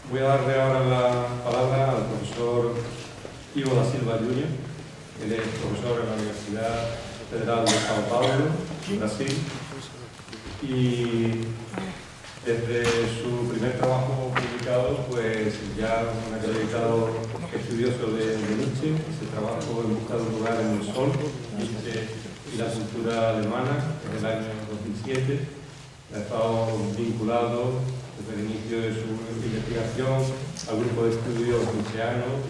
Voy a darle ahora la palabra al profesor Ivo da Silva Júnior. Él es profesor en la Universidad Federal de São Paulo, en Brasil, y desde su primer trabajo publicado, pues ya un acreditado estudioso de Nietzsche. Ese trabajo En busca de un lugar en el sol, Nietzsche y la cultura alemana, en el año 2007. Ha estado vinculado desde el inicio de su investigación al grupo de estudios nietzscheanos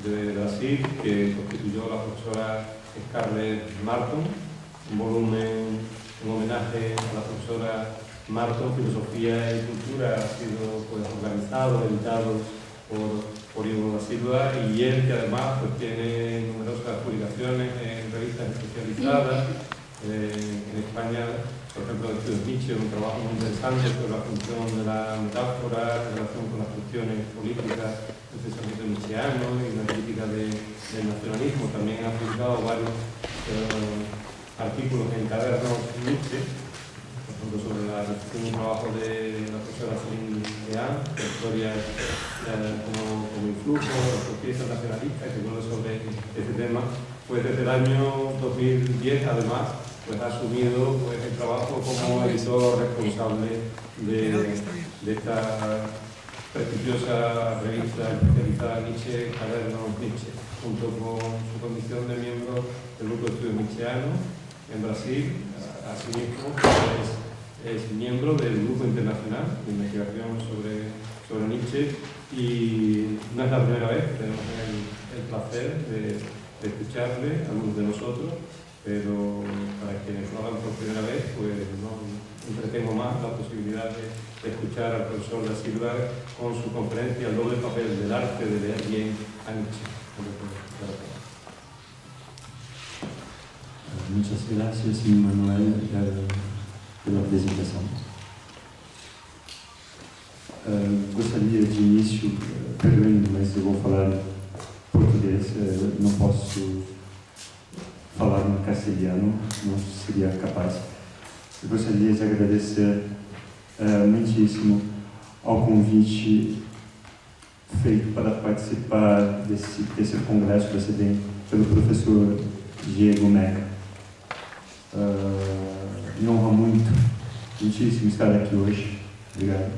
de Brasil, que constituyó la profesora Scarlett Marton, un volumen en homenaje a la profesora Marton, Filosofía y Cultura, ha sido pues, organizado, editado por Ivo da Silva, y él que además pues, tiene numerosas publicaciones en revistas especializadas. En España, por ejemplo, Estudios Nietzsche, un trabajo muy interesante sobre la función de la metáfora en relación con las cuestiones políticas del pensamiento nietzscheano y la crítica del nacionalismo. También ha publicado varios artículos en Cadernos Nietzsche, por ejemplo, sobre un trabajo de la profesora Celine Dean, la historia como influjo, las conquistas nacionalistas, que vuelve sobre este tema. Pues desde el año 2010, además, pues ha asumido pues, el trabajo como editor responsable de esta prestigiosa revista especializada Nietzsche, Cadernos Nietzsche, junto con su condición de miembro del grupo de estudios nietzscheanos en Brasil. Asimismo, es miembro del grupo internacional de investigación sobre Nietzsche, y no es la primera vez que tenemos el placer de escucharle, algunos de nosotros, pero para quienes lo hagan por primera vez, pues no entretengo más la posibilidad de escuchar al profesor da Silva con su conferencia El doble papel del arte de leer bien a Nietzsche. Muchas gracias, Manuel, pela apresentação. Gostaria de início, perdoe-me, mas eu vou falar português, não posso falar no castelhano, não seria capaz. Eu gostaria de agradecer muitíssimo ao convite feito para participar desse congresso pelo professor Diego Meca. Me honra muitíssimo estar aqui hoje. Obrigado.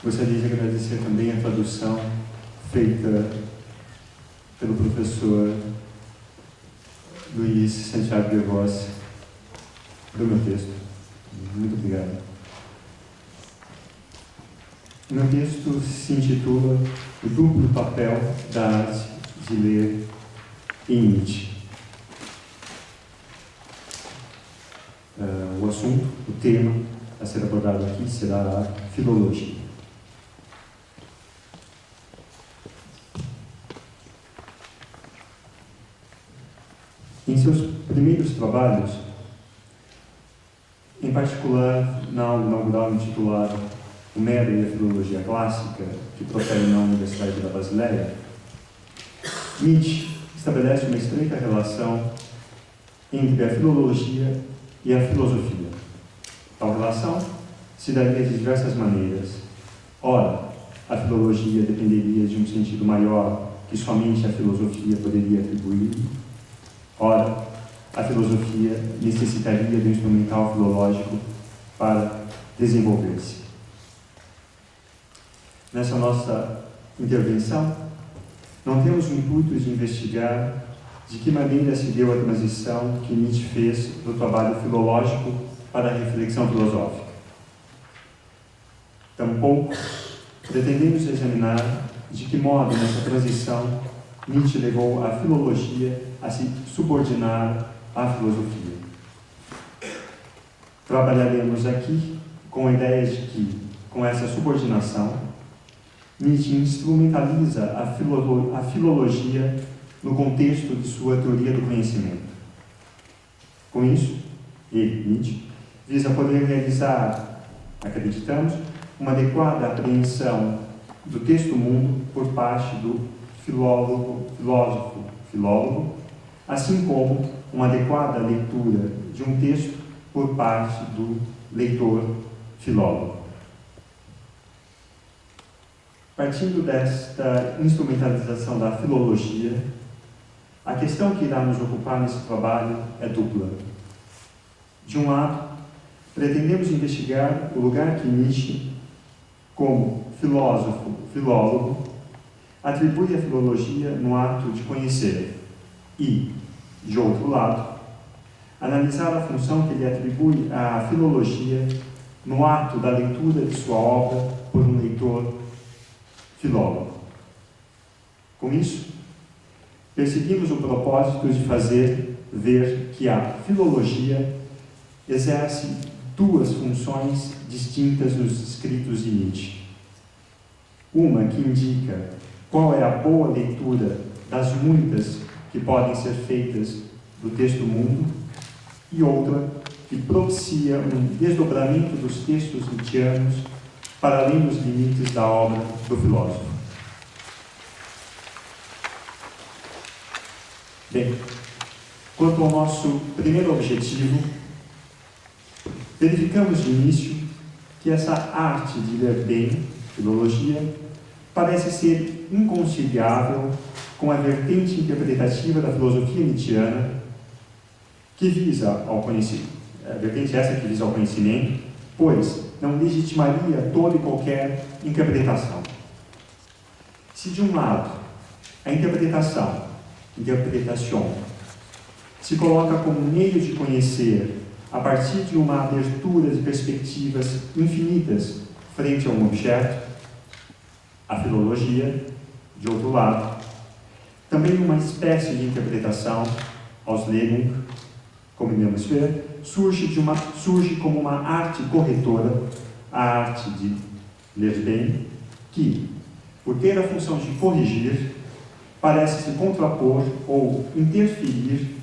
Gostaria de agradecer também a tradução feita pelo professor Luiz Santiago de Vos do meu texto. Muito obrigado. O meu texto se intitula O duplo papel da arte de ler em Nietzsche. O assunto, o tema a ser abordado aqui será a filologia. Em seus primeiros trabalhos, em particular na aula inaugural intitulada Homero e a Filologia Clássica, que profere na Universidade da Basileia, Nietzsche estabelece uma estreita relação entre a filologia e a filosofia. Tal relação se daria de diversas maneiras. Ora, a filologia dependeria de um sentido maior que somente a filosofia poderia atribuir. Ora, a filosofia necessitaria do instrumental filológico para desenvolver-se. Nessa nossa intervenção, não temos o intuito de investigar de que maneira se deu a transição que Nietzsche fez do trabalho filológico para a reflexão filosófica. Tampouco pretendemos examinar de que modo nessa transição Nietzsche levou a filologia a se subordinar à filosofia. Trabalharemos aqui com a ideia de que, com essa subordinação, Nietzsche instrumentaliza a filologia no contexto de sua teoria do conhecimento. Com isso, ele, Nietzsche, visa poder realizar, acreditamos, uma adequada apreensão do texto-mundo por parte do filósofo, assim como uma adequada leitura de um texto por parte do leitor filólogo. Partindo desta instrumentalização da filologia, a questão que irá nos ocupar nesse trabalho é dupla. De um lado, pretendemos investigar o lugar que Nietzsche, como filólogo, atribui à filologia no ato de conhecer e, de outro lado, analisar a função que ele atribui à filologia no ato da leitura de sua obra por um leitor filólogo. Com isso, perseguimos o propósito de fazer ver que a filologia exerce duas funções distintas nos escritos de Nietzsche. Uma que indica qual é a boa leitura das muitas que podem ser feitas do texto mundo, e outra que propicia um desdobramento dos textos nietzschianos para além dos limites da obra do filósofo. Bem, quanto ao nosso primeiro objetivo, verificamos de início que essa arte de ler bem, filologia, parece ser inconciliável com a vertente interpretativa da filosofia nietzschiana que visa ao conhecimento. A vertente essa que visa ao conhecimento, pois não legitimaria toda e qualquer interpretação. Se de um lado a interpretação se coloca como meio de conhecer a partir de uma abertura de perspectivas infinitas frente a um objeto, a filologia, de outro lado, também uma espécie de interpretação, Auslegung, como iremos ver, surge como uma arte corretora, a arte de ler bem, que, por ter a função de corrigir, parece se contrapor ou interferir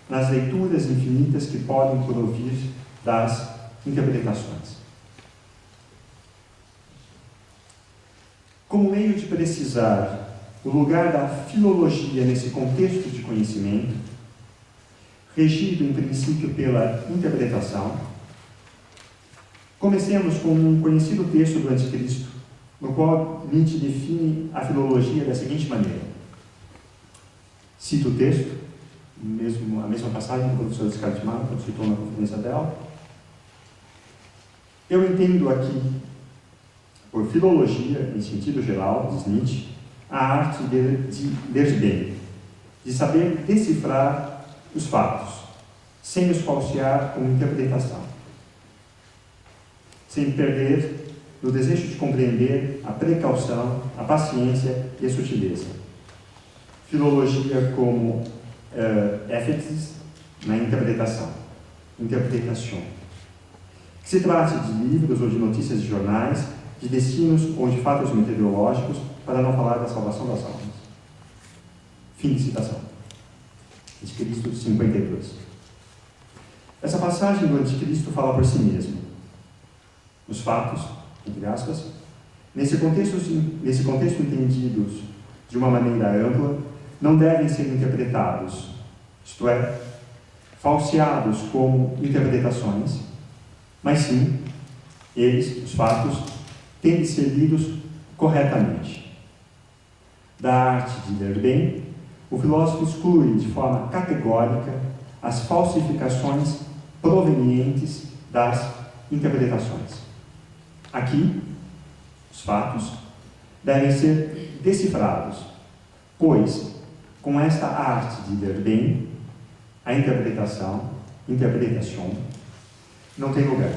nas leituras infinitas que podem provir das interpretações. Como meio de precisar o lugar da filologia nesse contexto de conhecimento, regido em princípio pela interpretação, comecemos com um conhecido texto do Anticristo, no qual Nietzsche define a filologia da seguinte maneira. Cito o texto, a mesma passagem que o professor Descartes Marco citou na conferência dela. Eu entendo aqui, por filologia, em sentido geral, diz Nietzsche, a arte de ler bem, de saber decifrar os fatos, sem os falsear com interpretação, sem perder no desejo de compreender a precaução, a paciência e a sutileza. Filologia como éfesis na interpretação, interpretação. Que se trate de livros ou de notícias de jornais, de destinos ou de fatos meteorológicos, para não falar da salvação das almas. Fim de citação. Anticristo 52. Essa passagem do Anticristo fala por si mesmo. Os fatos, entre aspas, nesse contexto entendidos de uma maneira ampla, não devem ser interpretados, isto é, falseados como interpretações, mas sim, eles, os fatos, têm de ser lidos corretamente. Da arte de ler bem, o filósofo exclui de forma categórica as falsificações provenientes das interpretações. Aqui, os fatos devem ser decifrados, pois, com esta arte de ler bem, a interpretação, não tem lugar.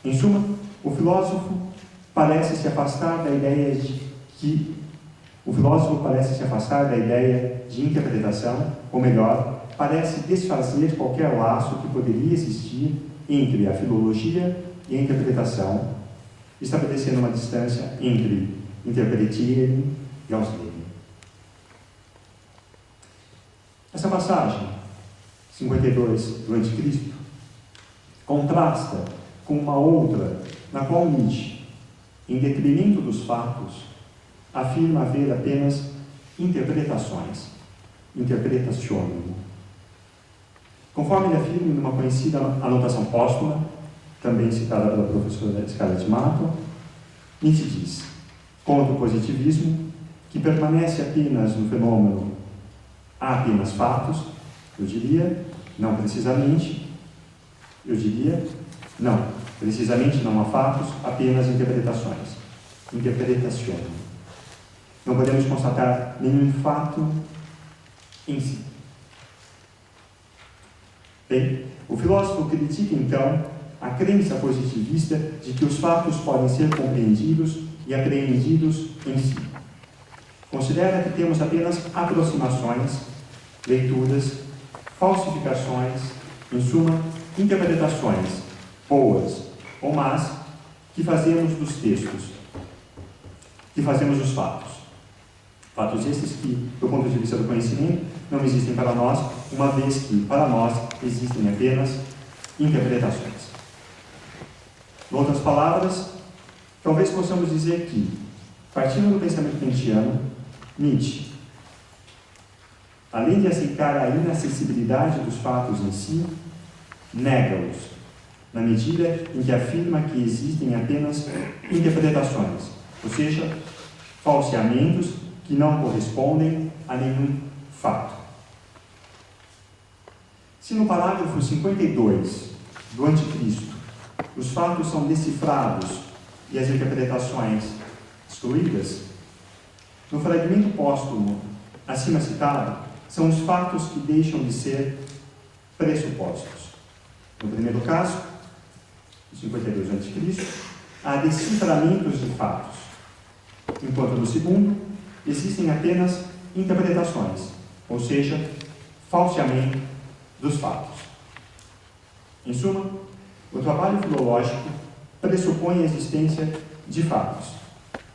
Em suma, o filósofo parece se afastar da ideia de interpretação, ou melhor, parece desfazer qualquer laço que poderia existir entre a filologia e a interpretação, estabelecendo uma distância entre interpretieren e auslegen. Essa passagem, 52 do Anticristo, contrasta com uma outra, na qual Nietzsche, em detrimento dos fatos, afirma haver apenas interpretações, interpretationem. Conforme ele afirma numa conhecida anotação póstuma, também citada pela professora Scarlett Martel, Nietzsche diz, contra o positivismo, que permanece apenas no fenômeno há apenas fatos, eu diria, não precisamente, precisamente não há fatos, apenas interpretações. Interpretação. Não podemos constatar nenhum fato em si. Bem, o filósofo critica, então, a crença positivista de que os fatos podem ser compreendidos e apreendidos em si. Considera que temos apenas aproximações, leituras, falsificações, em suma, interpretações, boas ou más, que fazemos dos textos, que fazemos dos fatos. Fatos esses que, do ponto de vista do conhecimento, não existem para nós, uma vez que, para nós, existem apenas interpretações. Em outras palavras, talvez possamos dizer que, partindo do pensamento kantiano, Nietzsche, além de aceitar a inacessibilidade dos fatos em si, nega-os, na medida em que afirma que existem apenas interpretações, ou seja, falseamentos que não correspondem a nenhum fato. Se no parágrafo 52 do Anticristo os fatos são decifrados e as interpretações excluídas, no fragmento póstumo acima citado, são os fatos que deixam de ser pressupostos. No primeiro caso, 52 a.C., há deciframentos de fatos, enquanto no segundo, existem apenas interpretações, ou seja, falseamento dos fatos. Em suma, o trabalho filológico pressupõe a existência de fatos,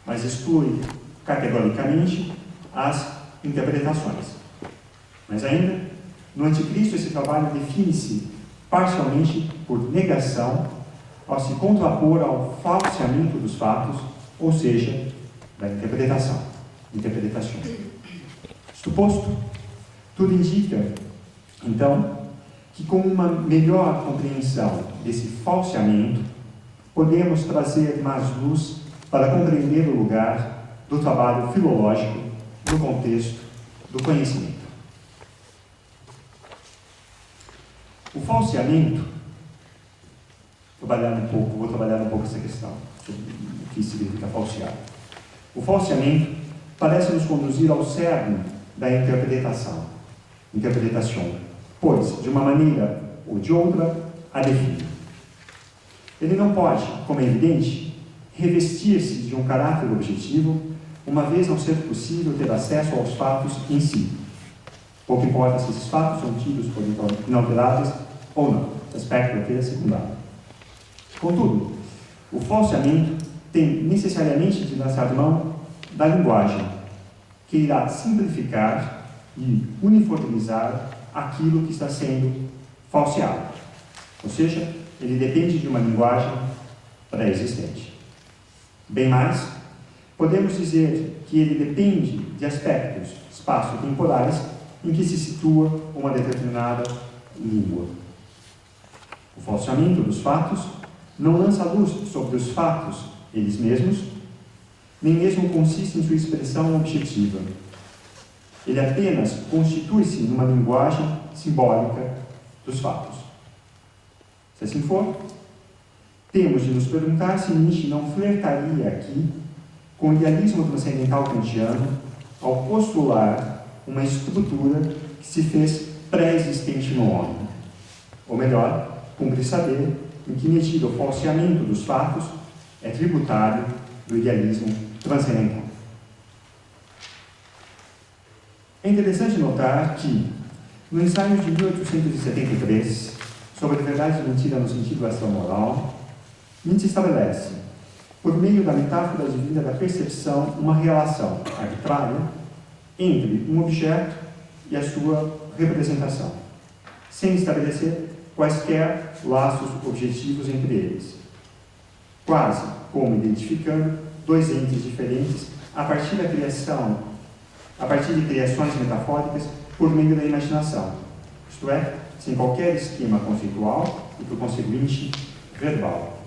mas exclui categoricamente as interpretações. Mas ainda, no Anticristo, esse trabalho define-se parcialmente por negação, ao se contrapor ao falseamento dos fatos, ou seja, da interpretação. Isto posto, tudo indica, então, que com uma melhor compreensão desse falseamento, podemos trazer mais luz para compreender o lugar do trabalho filológico no contexto do conhecimento. O falseamento, vou trabalhar um pouco essa questão, sobre o que significa falsear. O falseamento parece nos conduzir ao cerne da interpretação, pois, de uma maneira ou de outra, a define. Ele não pode, como é evidente, revestir-se de um caráter objetivo, uma vez não ser possível ter acesso aos fatos em si. Pouco importa se esses fatos são tidos por inalteráveis ou não. Esse aspecto aqui é secundário. Contudo, o falseamento tem necessariamente de lançar mão da linguagem, que irá simplificar e uniformizar aquilo que está sendo falseado. Ou seja, ele depende de uma linguagem pré-existente. Bem mais, podemos dizer que ele depende de aspectos espaço-temporais em que se situa uma determinada língua. O falseamento dos fatos não lança luz sobre os fatos eles mesmos, nem mesmo consiste em sua expressão objetiva. Ele apenas constitui-se numa linguagem simbólica dos fatos. Se assim for, temos de nos perguntar se Nietzsche não flertaria aqui com o idealismo transcendental kantiano ao postular uma estrutura que se fez pré-existente no homem. Ou melhor, cumpre saber em que medida o falseamento dos fatos é tributário do idealismo transcendental. É interessante notar que, no ensaio de 1873, sobre a verdade e mentira no sentido extramoral, Nietzsche estabelece, por meio da metáfora divina da percepção, uma relação arbitrária entre um objeto e a sua representação, sem estabelecer quaisquer laços objetivos entre eles, quase como identificando dois entes diferentes a partir de criações metafóricas por meio da imaginação, isto é, sem qualquer esquema conceitual e, por conseguinte, verbal.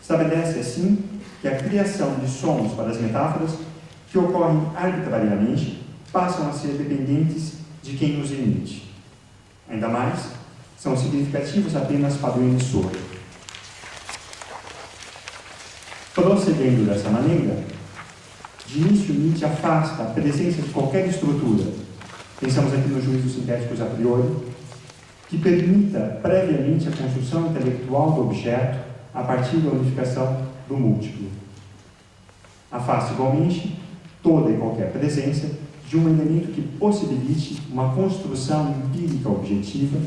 Estabelece, assim, que a criação de sons para as metáforas, que ocorrem arbitrariamente, passam a ser dependentes de quem os emite. Ainda mais, são significativos apenas para o emissor. Procedendo dessa maneira, de início Nietzsche afasta a presença de qualquer estrutura, pensamos aqui nos juízos sintéticos a priori, que permita previamente a construção intelectual do objeto a partir da unificação do múltiplo. Afasta igualmente toda e qualquer presença de um elemento que possibilite uma construção empírica objetiva,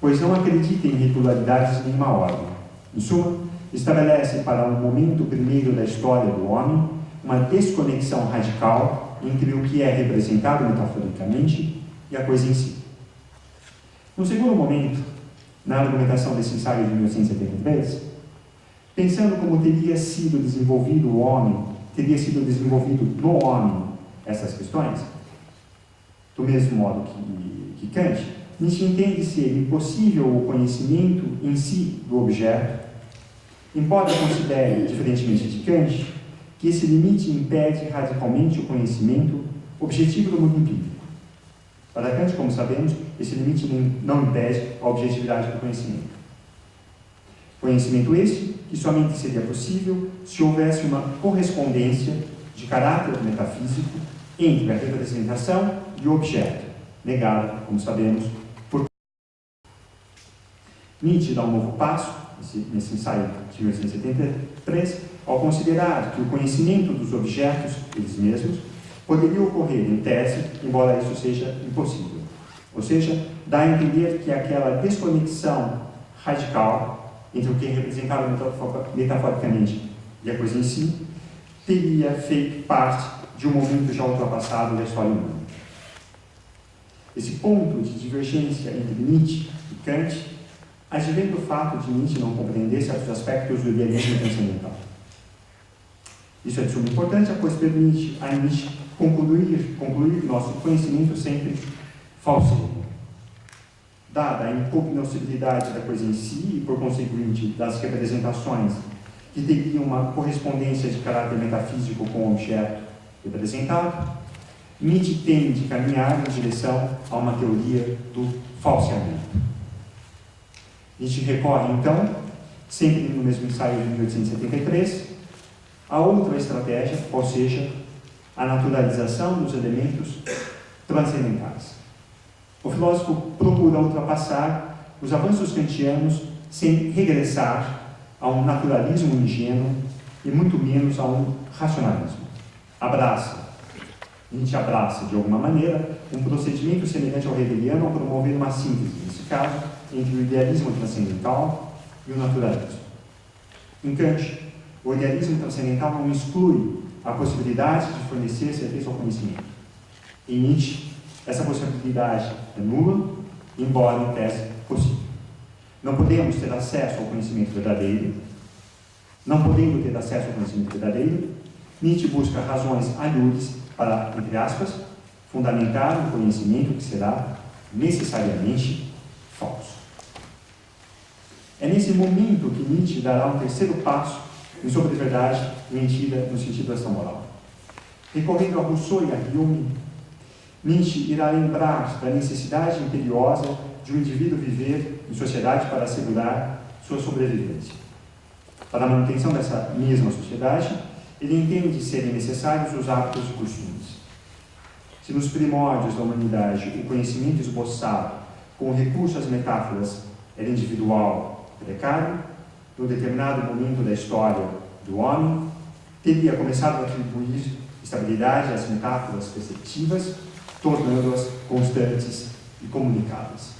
pois não acredita em regularidades de nenhuma ordem. Em suma, estabelece para um momento primeiro da história do homem uma desconexão radical entre o que é representado metaforicamente e a coisa em si. No segundo momento, na argumentação desse ensaio de 1873, pensando como teria sido desenvolvido o homem, teria sido desenvolvido no homem essas questões, do mesmo modo que Kant, Nietzsche entende ser impossível o conhecimento em si do objeto, embora considere, diferentemente de Kant, que esse limite impede radicalmente o conhecimento objetivo do mundo empírico. Para Kant, como sabemos, esse limite não impede a objetividade do conhecimento. Conhecimento esse que somente seria possível se houvesse uma correspondência de caráter metafísico entre a representação e o objeto, negada, como sabemos, por Nietzsche dá um novo passo, nesse ensaio de 1873, ao considerar que o conhecimento dos objetos, eles mesmos, poderia ocorrer em tese, embora isso seja impossível. Ou seja, dá a entender que aquela desconexão radical entre o que é representado metaforicamente e a coisa em si, teria feito parte de um momento já ultrapassado da história humana. Esse ponto de divergência entre Nietzsche e Kant advém do fato de Nietzsche não compreender certos aspectos do idealismo transcendental. Isso é de suma importância, pois permite a Nietzsche concluir que nosso conhecimento sempre falseia. Dada a incognoscibilidade da coisa em si e, por conseguinte, das representações que teriam uma correspondência de caráter metafísico com o objeto representado, Nietzsche tende a caminhar em direção a uma teoria do falseamento. Nietzsche recorre, então, sempre no mesmo ensaio de 1873, a outra estratégia, ou seja, a naturalização dos elementos transcendentais. O filósofo procura ultrapassar os avanços kantianos sem regressar a um naturalismo ingênuo e muito menos a um racionalismo. Nietzsche abraça, de alguma maneira, um procedimento semelhante ao hegeliano ao promover uma síntese, nesse caso, entre o idealismo transcendental e o naturalismo. Em Kant, o idealismo transcendental não exclui a possibilidade de fornecer certeza ao conhecimento. Em Nietzsche, essa possibilidade é nula, embora em tese possível. Não podemos ter acesso ao conhecimento verdadeiro. Não podendo ter acesso ao conhecimento verdadeiro, Nietzsche busca razões alhures para, entre aspas, fundamentar um conhecimento que será necessariamente falso. É nesse momento que Nietzsche dará um terceiro passo em sobre verdade e mentira no sentido da ação moral. Recorrendo a Rousseau e a Hume, Nietzsche irá lembrar da necessidade imperiosa de um indivíduo viver em sociedade para assegurar sua sobrevivência. Para a manutenção dessa mesma sociedade, ele entende serem necessários os hábitos e costumes. Se nos primórdios da humanidade o conhecimento esboçado com recurso às metáforas era individual e precário, no determinado momento da história do homem, teria começado a atribuir estabilidade às metáforas perceptivas, tornando-as constantes e comunicáveis.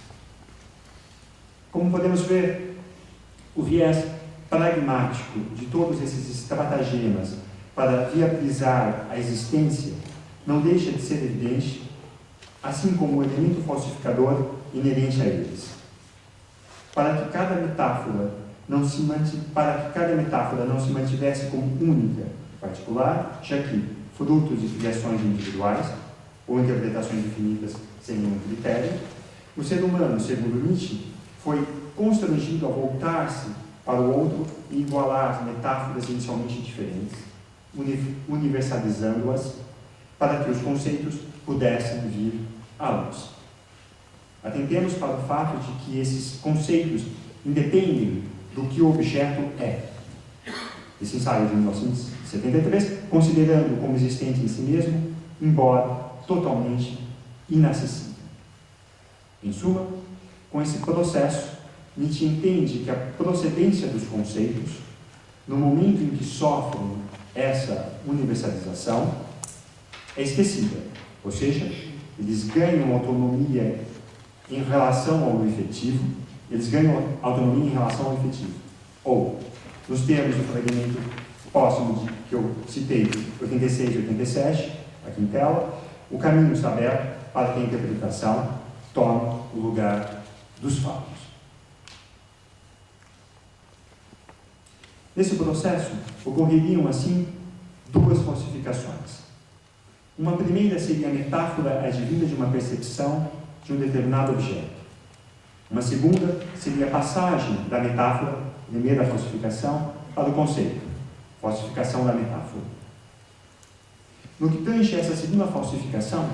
Como podemos ver, o viés pragmático de todos esses estratagemas para viabilizar a existência não deixa de ser evidente, assim como o elemento falsificador inerente a eles. Para que cada metáfora não se mantivesse como única e particular, já que, frutos de criações individuais ou interpretações infinitas sem nenhum critério, o ser humano, segundo Nietzsche, foi constrangido a voltar-se para o outro e igualar metáforas inicialmente diferentes, universalizando-as para que os conceitos pudessem vir à luz. Atentemos para o fato de que esses conceitos independem do que o objeto é. Esse ensaio de 1973, considerando como existente em si mesmo, embora totalmente inacessível. Em suma, com esse processo, Nietzsche entende que a procedência dos conceitos, no momento em que sofrem essa universalização, é esquecida, ou seja, eles ganham autonomia em relação ao efetivo, ou, nos termos do fragmento próximo que eu citei, 86 e 87, aqui em tela, o caminho está aberto para que a interpretação tome o lugar dos fatos. Nesse processo, ocorreriam, assim, duas falsificações. Uma primeira seria a metáfora advinda de uma percepção de um determinado objeto. Uma segunda seria a passagem da metáfora, primeira falsificação, para o conceito, falsificação da metáfora. No que tange essa segunda falsificação,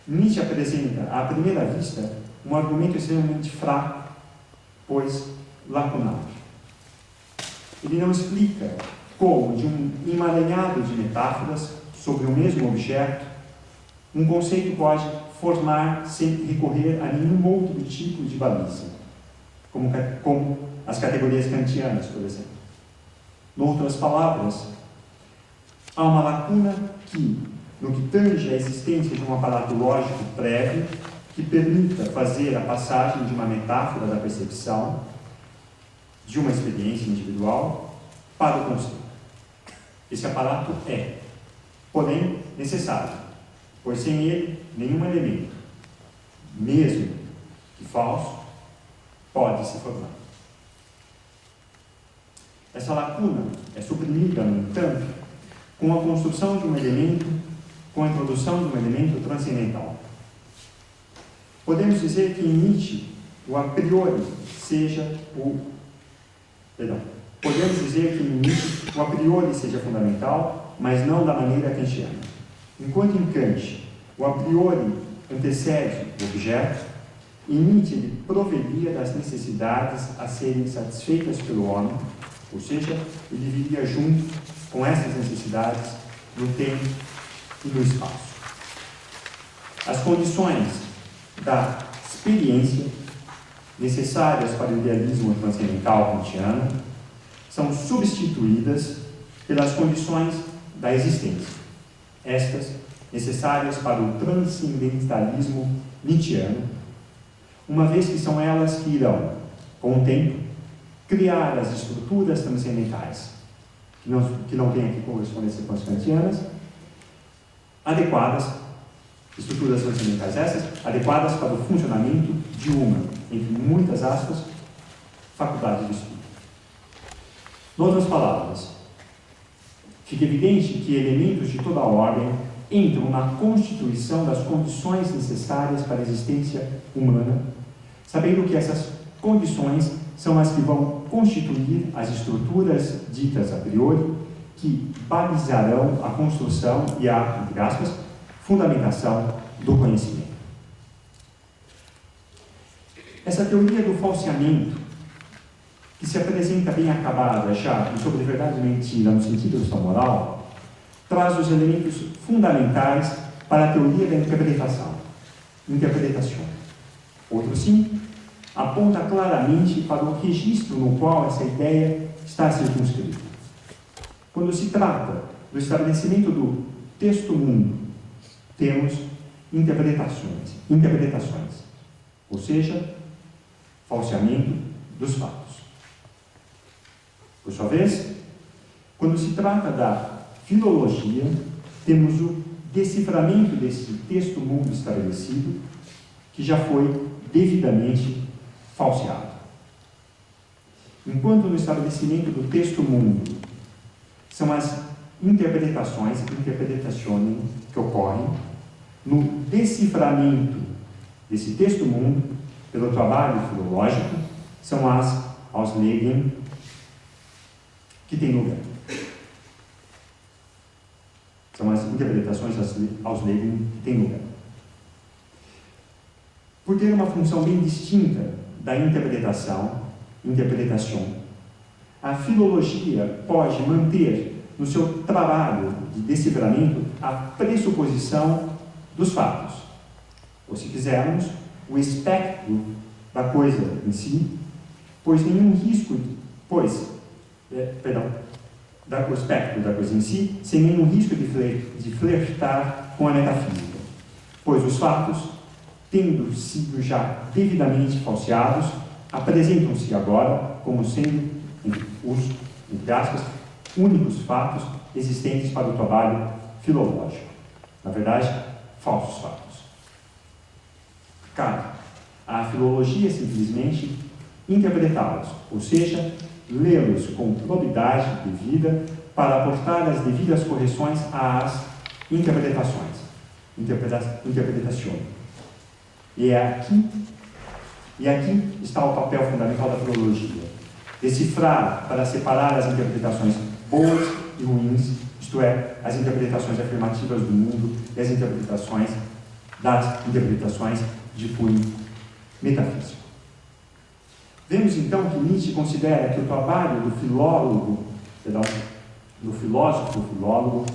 Nietzsche apresenta, à primeira vista, um argumento extremamente fraco, pois lacunar. Ele não explica como, de um emaranhado de metáforas sobre o mesmo objeto, um conceito pode formar sem recorrer a nenhum outro tipo de baliza, como as categorias kantianas, por exemplo. Em outras palavras, há uma lacuna que, no que tange à existência de um aparato lógico prévio que permita fazer a passagem de uma metáfora da percepção de uma experiência individual para o conceito. Esse aparato é, porém, necessário, pois sem ele, nenhum elemento, mesmo que falso, pode se formar. Essa lacuna é suprimida, no entanto, com a construção de um elemento, com a introdução de um elemento transcendental. Podemos dizer que em Nietzsche, o a priori seja fundamental, mas não da maneira kantiana. Enquanto em Kant, o a priori antecede o objeto, em Nietzsche ele proveria das necessidades a serem satisfeitas pelo homem, ou seja, ele viria junto com essas necessidades no tempo e no espaço. As condições da experiência necessárias para o idealismo transcendental kantiano são substituídas pelas condições da existência, estas necessárias para o transcendentalismo nietzschiano, uma vez que são elas que irão, com o tempo, criar as estruturas transcendentais, que não têm aqui correspondência com as kantianas, estruturas transcendentais essas, adequadas para o funcionamento de uma, entre muitas aspas, faculdade de estudo. Em outras palavras, fica evidente que elementos de toda a ordem entram na constituição das condições necessárias para a existência humana, sabendo que essas condições são as que vão constituir as estruturas ditas a priori, que balizarão a construção e a, entre aspas, fundamentação do conhecimento. Essa teoria do falseamento, que se apresenta bem acabada já em Sobre Verdade e Mentira no sentido da moral, traz os elementos fundamentais para a teoria da interpretação. Outro sim, aponta claramente para o registro no qual essa ideia está circunscrita. Quando se trata do estabelecimento do texto-mundo, temos interpretações, ou seja, falseamento dos fatos. Por sua vez, quando se trata da filologia, temos o deciframento desse texto-mundo estabelecido, que já foi devidamente falseado. Enquanto no estabelecimento do texto-mundo são as interpretações que ocorrem, no deciframento desse texto-mundo pelo trabalho filológico, são as Auslegen que têm lugar. São as interpretações aos leigos que têm lugar. Por ter uma função bem distinta da interpretação, a filologia pode manter no seu trabalho de deciframento a pressuposição dos fatos, ou se quisermos, o espectro da coisa em si, o espectro da coisa em si, sem nenhum risco de flertar com a metafísica, pois os fatos, tendo sido já devidamente falseados, apresentam-se agora como sendo os, entre aspas, únicos fatos existentes para o trabalho filológico. Na verdade, falsos fatos. Cabe à filologia simplesmente interpretá-los, ou seja, lê-los com probidade devida para aportar as devidas correções às interpretações. Interpretação. E aqui está o papel fundamental da filologia. Decifrar para separar as interpretações boas e ruins, isto é, as interpretações afirmativas do mundo e as interpretações de cunho metafísico. Vemos então que Nietzsche considera que o trabalho do filósofo-filólogo,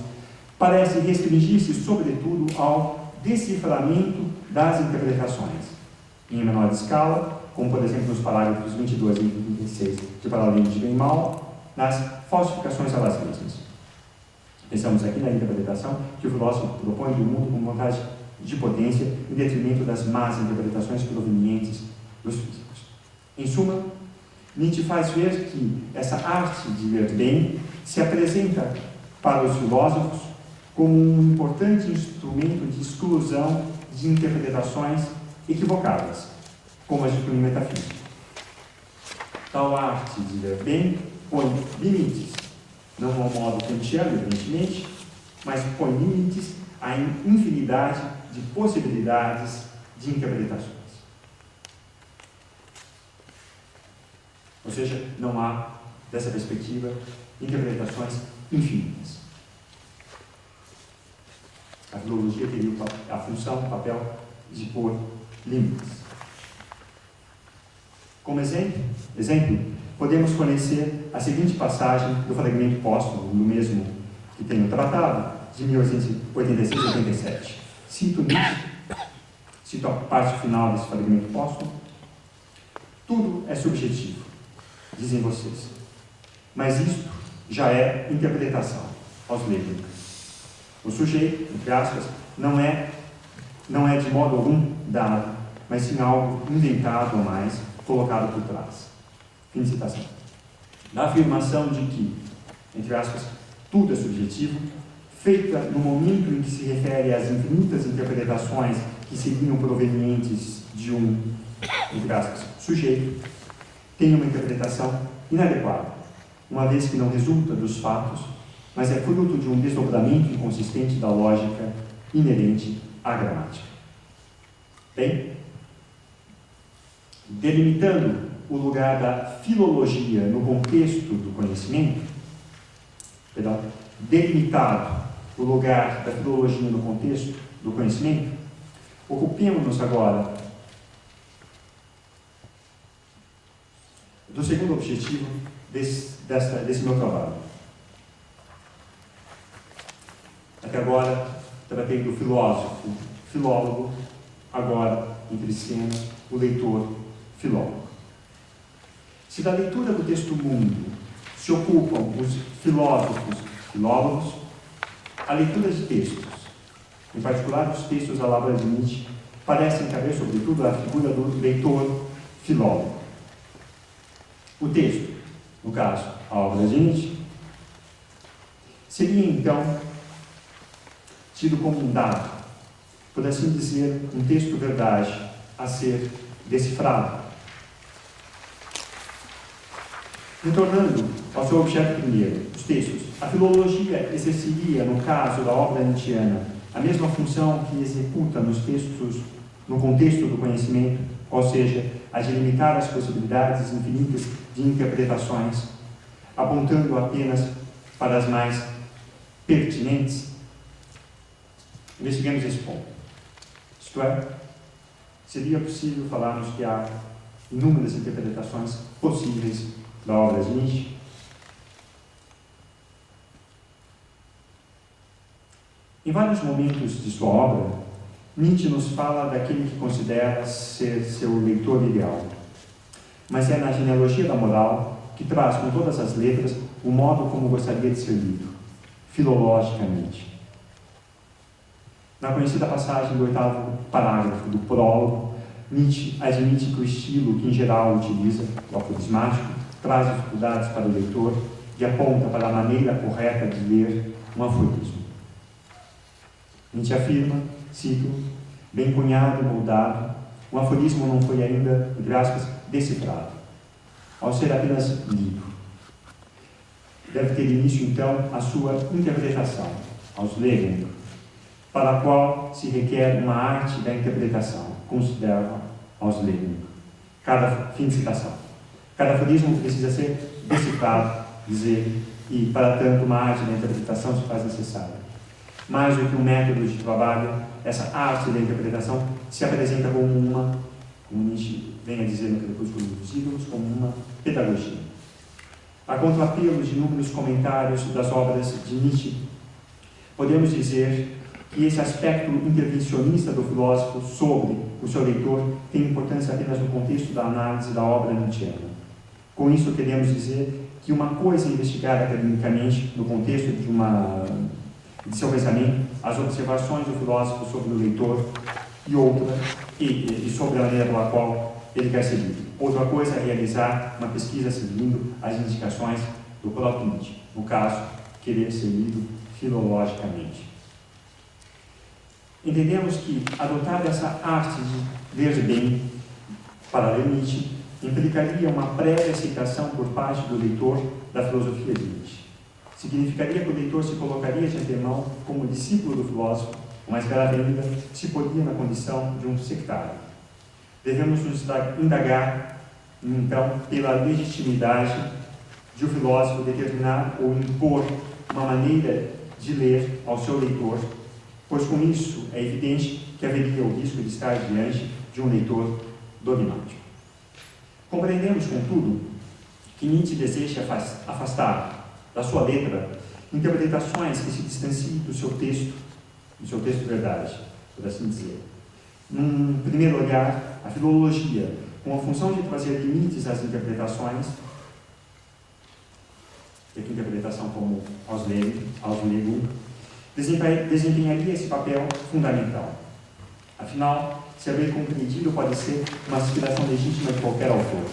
parece restringir-se sobretudo ao deciframento das interpretações, em menor escala, como por exemplo nos parágrafos 22 e 36 de Para Além de Bem e Mal, nas falsificações elas mesmas. Pensamos aqui na interpretação que o filósofo propõe do mundo com vontade de potência, em detrimento das más interpretações provenientes dos físicos. Em suma, Nietzsche faz ver que essa arte de ver bem se apresenta para os filósofos como um importante instrumento de exclusão de interpretações equivocadas, como as de cunho metafísico. Tal arte de ver bem põe limites, não ao modo kantiano, evidentemente, mas põe limites à infinidade de possibilidades de interpretações. Ou seja, não há, dessa perspectiva, interpretações infinitas. A filologia teria a função, o papel de pôr limites. Como exemplo, podemos conhecer a seguinte passagem do fragmento póstumo, no mesmo que tem o tratado, de 1886-87. Cito a parte final desse fragmento póstumo. Tudo é subjetivo, dizem vocês, mas isto já é interpretação aos leigos. O sujeito, entre aspas, não é de modo algum dado, mas sim algo inventado ou mais, colocado por trás. Fim de citação. Da afirmação de que, entre aspas, tudo é subjetivo, feita no momento em que se refere às infinitas interpretações que seriam provenientes de um, entre aspas, sujeito, tem uma interpretação inadequada, uma vez que não resulta dos fatos, mas é fruto de um desdobramento inconsistente da lógica inerente à gramática. Bem, delimitando o lugar da filologia no contexto do conhecimento, delimitado o lugar da filologia no contexto do conhecimento, ocupemos-nos agora do segundo objetivo desse meu trabalho. Até agora, tratei do filósofo, filólogo, agora, entre cena, o leitor, filólogo. Se da leitura do texto mundo se ocupam os filósofos, filólogos, a leitura de textos, em particular os textos da obra de Nietzsche, parece encaber sobretudo a figura do leitor, filólogo. O texto, no caso, a obra de Nietzsche, seria então tido como um dado, por assim dizer, um texto-verdade a ser decifrado. Retornando ao seu objeto primeiro, os textos, a filologia exerceria, no caso da obra nietzschiana, a mesma função que executa nos textos, no contexto do conhecimento, ou seja, a de limitar as possibilidades infinitas de interpretações, apontando apenas para as mais pertinentes? Investiguemos esse ponto. Isto é, seria possível falarmos que há inúmeras interpretações possíveis da obra de Nietzsche? Em vários momentos de sua obra, Nietzsche nos fala daquele que considera ser seu leitor ideal. Mas é na Genealogia da Moral que traz com todas as letras o modo como gostaria de ser lido, filologicamente. Na conhecida passagem do 8º parágrafo do prólogo, Nietzsche admite que o estilo que em geral utiliza, o aforismático, traz dificuldades para o leitor e aponta para a maneira correta de ler um aforismo. Nietzsche afirma, cito, bem cunhado e moldado, um aforismo não foi ainda, entre aspas, decifrado, ao ser apenas lido. Deve ter início, então, a sua interpretação, aos Leben, para a qual se requer uma arte da interpretação, considera aos Leben. Fim de citação. Cada aforismo precisa ser decifrado, dizer, e, para tanto, uma arte da interpretação se faz necessária. Mais do que um método de trabalho, essa arte da interpretação se apresenta como Nietzsche vem a dizer no Crepúsculo dos Ídolos, como uma pedagogia. A contrapelo de inúmeros comentários das obras de Nietzsche, podemos dizer que esse aspecto intervencionista do filósofo sobre o seu leitor tem importância apenas no contexto da análise da obra nietzschiana. Com isso, queremos dizer que uma coisa é investigar academicamente, no contexto de seu pensamento, as observações do filósofo sobre o leitor e outra, e sobre a maneira pela qual ele quer ser lido. Outra coisa é realizar uma pesquisa seguindo as indicações do próprio Nietzsche, no caso, querer ser lido filologicamente. Entendemos que adotar essa arte de ler bem para ler Nietzsche implicaria uma prévia aceitação por parte do leitor da filosofia de Nietzsche. Significaria que o leitor se colocaria de antemão como discípulo do filósofo, ou mais grave ainda, se poria na condição de um sectário. Devemos nos indagar, então, pela legitimidade de o filósofo determinar ou impor uma maneira de ler ao seu leitor, pois com isso é evidente que haveria o risco de estar diante de um leitor dogmático. Compreendemos, contudo, que Nietzsche deseja afastar da sua letra interpretações que se distanciem do seu texto verdade, por assim dizer. Num primeiro olhar, a filologia, com a função de trazer limites às interpretações, e aqui interpretação como Auslegung, desempenharia esse papel fundamental. Afinal, ser bem compreendido pode ser uma aspiração legítima de qualquer autor.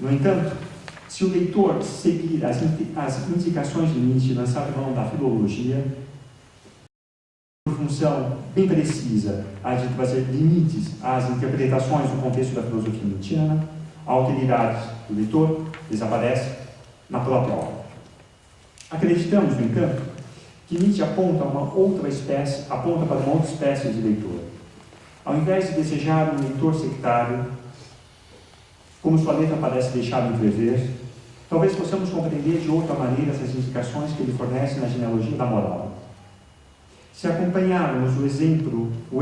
No entanto, se o leitor seguir as indicações de Nietzsche e lançar mão da filologia, por função bem precisa, a de trazer limites às interpretações do contexto da filosofia nietzschiana, a alteridade do leitor desaparece na própria obra. Acreditamos, no entanto, que Nietzsche aponta para uma outra espécie de leitor. Ao invés de desejar um leitor sectário, como sua letra parece deixar entrever, talvez possamos compreender de outra maneira essas indicações que ele fornece na Genealogia da Moral. Se acompanharmos o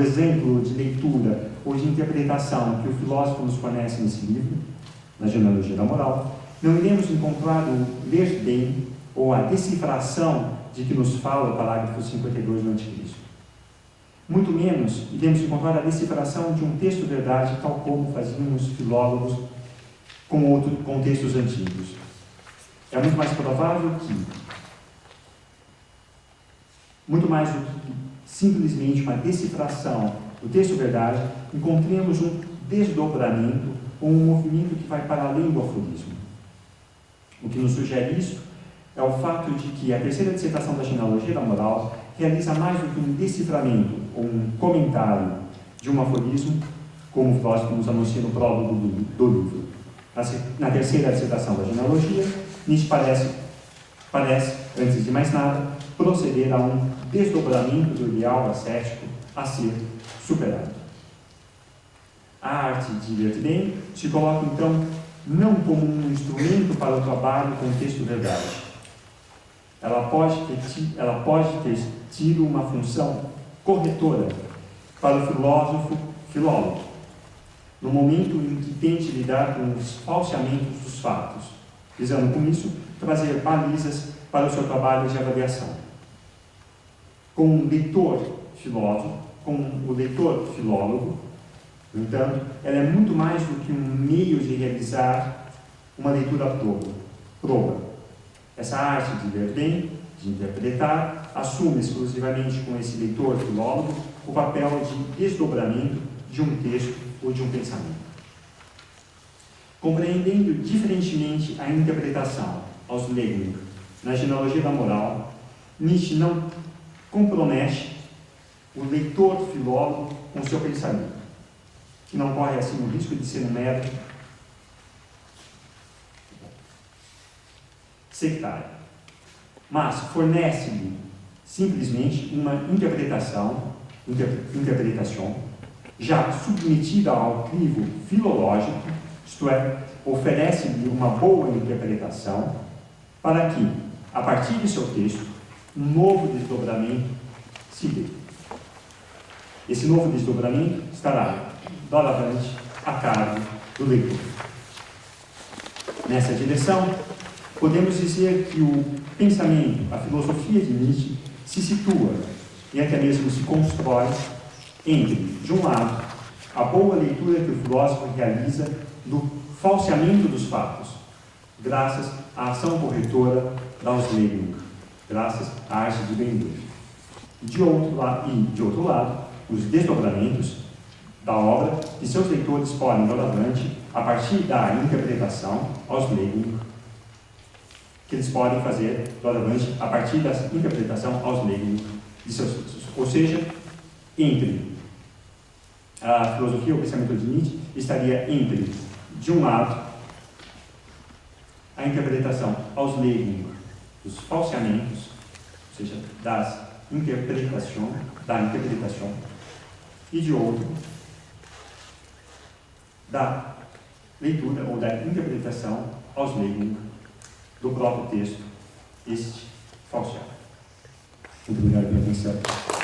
exemplo de leitura ou de interpretação que o filósofo nos fornece nesse livro, na Genealogia da Moral, não iremos encontrar o ler bem ou a decifração de que nos fala o parágrafo 52 do Anticristo. Muito menos iremos encontrar a decifração de um texto-verdade, tal como faziam os filólogos com textos antigos. É muito mais provável que, muito mais do que simplesmente uma decifração do texto-verdade, encontremos um desdobramento ou um movimento que vai para além do aforismo. O que nos sugere isso é o fato de que a terceira dissertação da Genealogia da Moral realiza mais do que um deciframento ou um comentário de um aforismo, como o filósofo nos anuncia no prólogo do livro. Na terceira dissertação da Genealogia, Nietzsche parece, antes de mais nada, proceder a um desdobramento do ideal ascético a ser superado. A arte de ler bem se coloca, então, não como um instrumento para o trabalho com o texto verdade. Ela pode ter tido uma função corretora para o filólogo, no momento em que tente lidar com os falseamentos dos fatos, visando com isso trazer balizas para o seu trabalho de avaliação. Com o leitor filólogo, no entanto, ela é muito mais do que um meio de realizar uma leitura proba. Essa arte de ler bem, de interpretar, assume exclusivamente com esse leitor filólogo o papel de desdobramento de um texto ou de um pensamento. Compreendendo diferentemente a interpretação, Auslegung, na genealogia da moral, Nietzsche não compromete o leitor filólogo com seu pensamento, que não corre assim o risco de ser um mero sectário, mas fornece-lhe simplesmente uma interpretação já submetida ao crivo filológico, isto é, oferece-lhe uma boa interpretação para que, a partir de seu texto, um novo desdobramento se dê. Esse novo desdobramento estará, doravante, a cargo do leitor. Nessa direção, podemos dizer que o pensamento, a filosofia de Nietzsche, se situa e até mesmo se constrói entre, de um lado, a boa leitura que o filósofo realiza do falseamento dos fatos, graças à ação corretora da Auslegung, graças à arte de bem ler. De outro lado, os desdobramentos da obra que seus leitores podem, doravante, a partir da interpretação, Auslegung, que eles podem fazer, doravante, a partir da interpretação, Auslegung, de seus textos. Ou seja, entre a filosofia ou o pensamento de Nietzsche estaria entre, de um lado, a interpretação Auslegung dos falseamentos, ou seja, da interpretação, e de outro, da leitura ou da interpretação Auslegung do próprio texto, este falseado. Muito obrigado pela atenção.